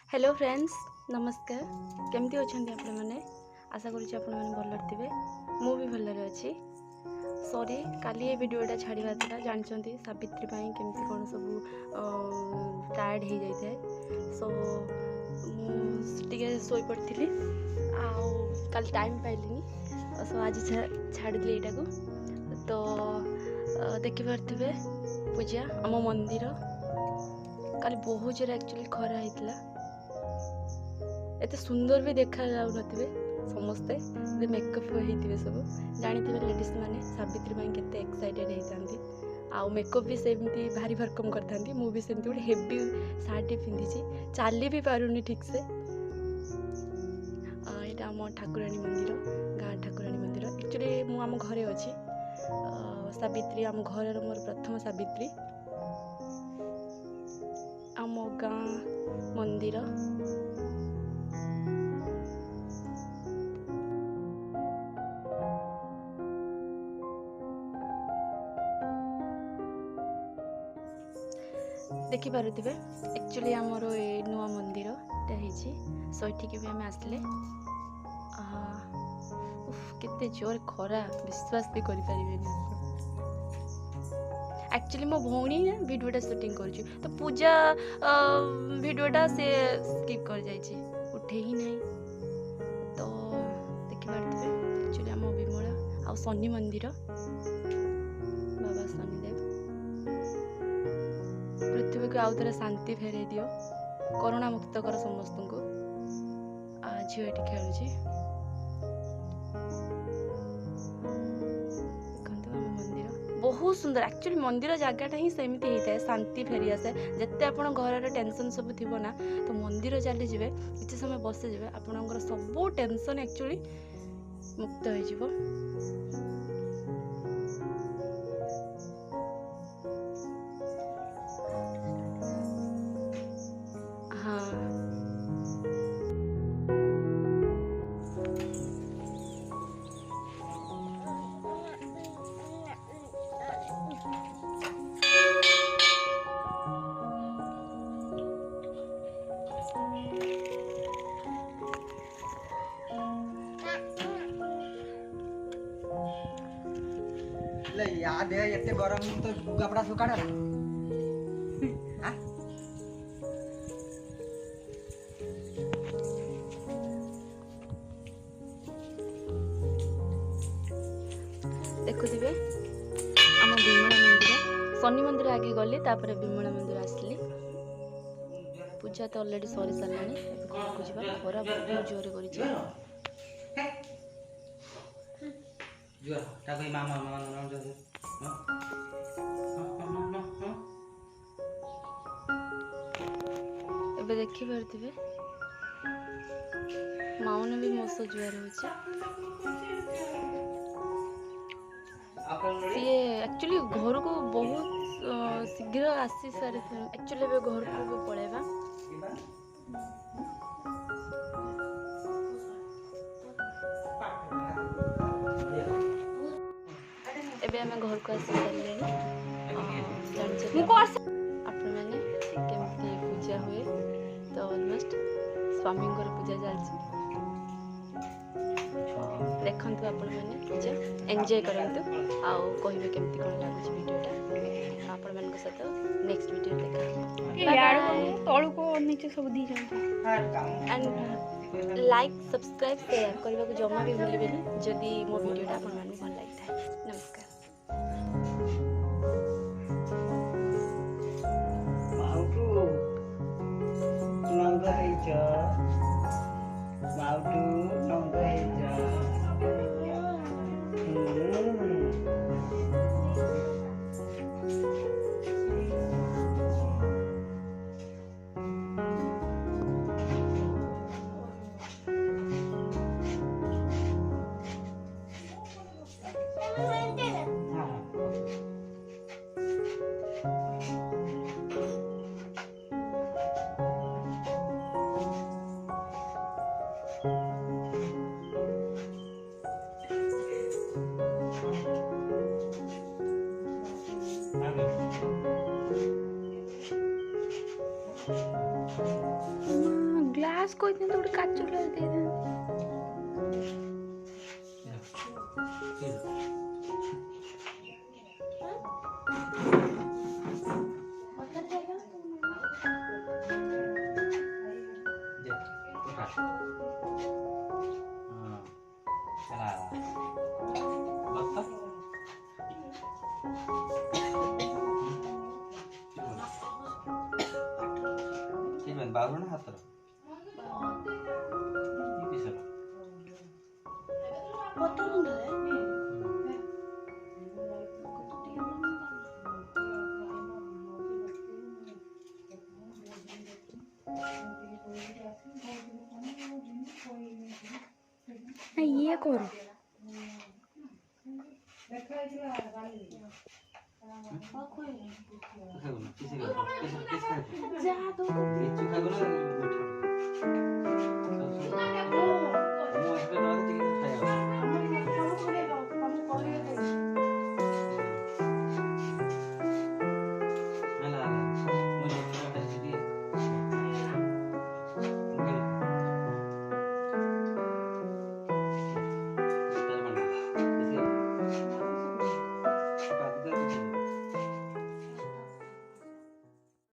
Hello friends, नमस्कार। केमती अच्छा आपण मैंने आशा करुँचे आपण मैंने भल थे। मु भी भलरे अच्छी। सॉरी काली ये वीडियोटा छाड़ा था जानते सावित्री केमती कौन सब टायर्ड हो जाए सो मुझे शोई पड़ी कल टाइम पाइलिनी सो आज छाड़ी यहाँ को तो देखिपे पूजा आम मंदिर काली बहुत जोर एक्चुअली खरा होता एत सुंदर भी देखा जाऊ नथिबे समस्ते मेकअप होइतिबे सब जानिथिबे लेडीज माने सावित्री केते एक्साइटेड होइतांती आ मेकअप भी सेमती भारी भरकम करथांती। मु भी सेमती गोटे हेवी साड़ी पिंधिची चाली भी पारुनी ठीक से। एटा आम ठाकुराणी मंदिर गाँ ठाकुराणी मंदिर एक्चुअली मु आम घरे अछि सावित्री आम घर मोर प्रथम सावित्री आम गाँ मंदिर देखि पारुथिबे एक्चुअली आमर ए नुआ मंदिर सो एठिक भी आम आसले केते जोर खरा विश्वास भी करि परिबेनी। एक्चुअली मो भौणी ना वीडियोटा शूटिंग करछि तो पूजा वीडियोटा से स्किप कर जाइछि उठे ही नहीं तो देखि पारुथिबे एक्चुअली आम विमला आ शनि मंदिर बाबा शनिदेव पृथ्वी को आउ थे शांति फेरे दियो करुणा मुक्त कर समस्त को। झील ये खेलुची मंदिर बहुत सुंदर एक्चुअली मंदिर जगहटा ही सेमती होता है शांति फेरी आसे जिते आप घर टेंशन सब थी ना तो मंदिर चली जाए किसी समय बसी जाए आपंकर सब टेंशन एक्चुअली मुक्त हो। याद है ये गरम तो कपड़ा सुखाड़ा देखुथिबे आम विमला मंदिर शनि मंदिर आगे गली तापर विमला मंदिर आसली पूजा तो ऑलरेडी सरी सारानी घर को जावा खरा बहुत जोर कर देखी पारे माउन भी मो जुआर हो सी एक्चुअली घर को बहुत शीघ्र आसी सारी एक्चुअली घर को भी पलैबा एबे आम घर को आसी सारे आपने केमती पूजा हुए तो ऑलमोस्ट स्वामी पूजा चलती देखु आपण मैंने पूजा एंजॉय करंतु आउ कहबे केमती कोन लागुची वीडियोटा आपण मन के साथ नेक्स्ट वीडियो देखा यार तळु को नीचे सब दी जाऊ एंड लाइक सब्सक्राइब शेयर करबा को जमा भी भूलिबेनी जदी मो वीडियोटा आपण मन भल लागता। नमस्कार। माउटू नंगा हेजा माउटू नंगा हेजा ଗ୍ଲାସ୍ କହିଦିଅନ୍ତୁ ଗୋଟେ କାଚ ଗ୍ଲାସ୍ ଦେଇଦିଅନ୍ତୁ। बाबू ना हाथ ये करो जा तो